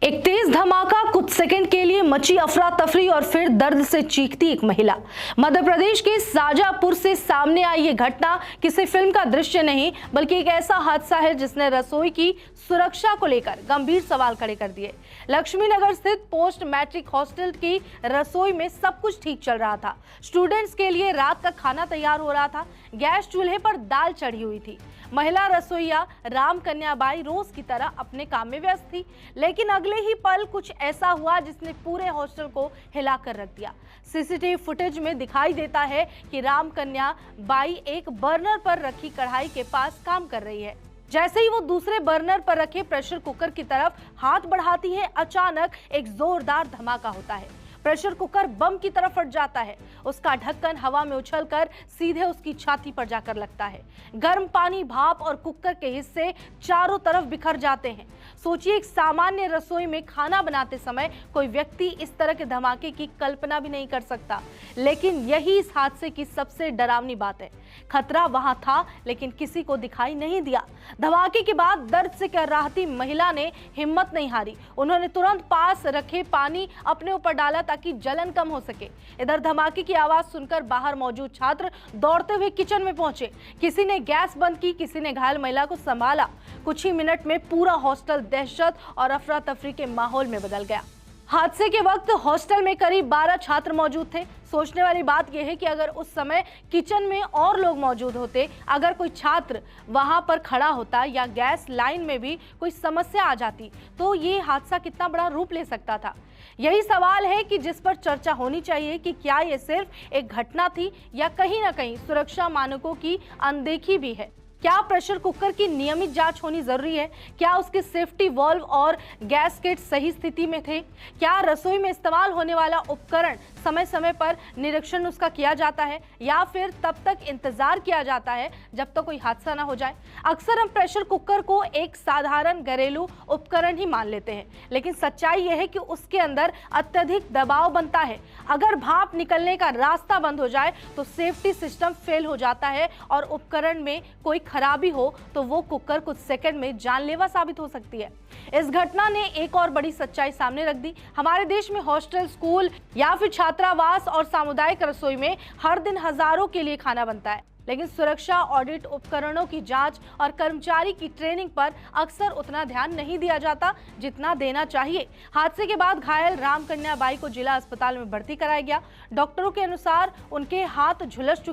एक तेज धमाका, कुछ सेकंड के लिए मची अफरा तफरी और फिर दर्द से चीखती एक महिला। मध्य प्रदेश के शाजापुर से सामने आई ये घटना किसी फिल्म का दृश्य नहीं बल्कि एक ऐसा हादसा है जिसने रसोई की सुरक्षा को लेकर गंभीर सवाल खड़े कर दिए। लक्ष्मी नगर स्थित पोस्ट मैट्रिक हॉस्टल की रसोई में सब कुछ ठीक चल रहा था। स्टूडेंट्स के लिए रात का खाना तैयार हो रहा था। गैस चूल्हे पर दाल चढ़ी हुई थी। महिला रसोइया राम कन्या बाई रोज की तरह अपने काम में व्यस्त थी, लेकिन अगले ही पल कुछ ऐसा हुआ जिसने पूरे हॉस्टल को हिलाकर रख दिया। सीसीटीवी फुटेज में दिखाई देता है कि राम कन्या बाई एक बर्नर पर रखी कढ़ाई के पास काम कर रही है। जैसे ही वो दूसरे बर्नर पर रखे प्रेशर कुकर की तरफ हाथ बढ़ाती है, अचानक एक जोरदार धमाका होता है। प्रेशर कुकर बम की तरफ फट जाता है। उसका ढक्कन हवा में उछलकर सीधे उसकी छाती पर जाकर लगता है। गर्म पानी, भाप और कुकर के हिस्से चारों तरफ बिखर जाते हैं। सोचिए, एक सामान्य रसोई में खाना बनाते समय कोई व्यक्ति इस तरह के धमाके की कल्पना भी नहीं कर सकता, लेकिन यही इस हादसे की सबसे डरावनी बात है। खतरा वहां था लेकिन किसी को दिखाई नहीं दिया। धमाके के बाद दर्द से कराहती महिला ने हिम्मत नहीं हारी। उन्होंने तुरंत पास रखे पानी अपने ऊपर डाला ताकि जलन कम हो सके। इधर धमाके की आवाज सुनकर बाहर मौजूद छात्र दौड़ते हुए किचन में पहुंचे। किसी ने गैस बंद की, किसी ने घायल महिला को संभाला। कुछ ही मिनट में पूरा हॉस्टल दहशत और अफरा तफरी के माहौल में बदल गया। हादसे के वक्त हॉस्टल में करीब 12 छात्र मौजूद थे। सोचने वाली बात यह है कि अगर उस समय किचन में और लोग मौजूद होते, अगर कोई छात्र वहां पर खड़ा होता या गैस लाइन में भी कोई समस्या आ जाती, तो ये हादसा कितना बड़ा रूप ले सकता था। यही सवाल है कि जिस पर चर्चा होनी चाहिए कि क्या ये सिर्फ एक घटना थी या कहीं ना कहीं सुरक्षा मानकों की अनदेखी भी है। क्या प्रेशर कुकर की नियमित जांच होनी जरूरी है? क्या उसके सेफ्टी वाल्व और गैसकेट सही स्थिति में थे? क्या रसोई में इस्तेमाल होने वाला उपकरण समय समय पर निरीक्षण उसका किया जाता है या फिर तब तक इंतजार किया जाता है जब तक कोई हादसा ना हो जाए? अक्सर हम प्रेशर कुकर को एक साधारण घरेलू उपकरण ही मान लेते हैं, लेकिन सच्चाई यह है कि उसके अंदर अत्यधिक दबाव बनता है। अगर भाप निकलने का रास्ता बंद हो जाए तो सेफ्टी सिस्टम फेल हो जाता है और उपकरण में कोई खराबी हो तो वो कुकर कुछ सेकंड में जानलेवा साबित हो सकती है। इस घटना ने एक और बड़ी सच्चाई सामने रख दी। हमारे देश में हॉस्टल, स्कूल या फिर छात्रावास और सामुदायिक रसोई में हर दिन हजारों के लिए खाना बनता है, लेकिन सुरक्षा, ऑडिट, उपकरणों की जांच और कर्मचारी की ट्रेनिंग पर अक्सर उतना ध्यान नहीं दिया जाता जितना देना चाहिए। हादसे के बाद घायल राम कन्या बाई को जिला अस्पताल में भर्ती कराया गया। डॉक्टरों के अनुसार उनके हाथ झुलस चुके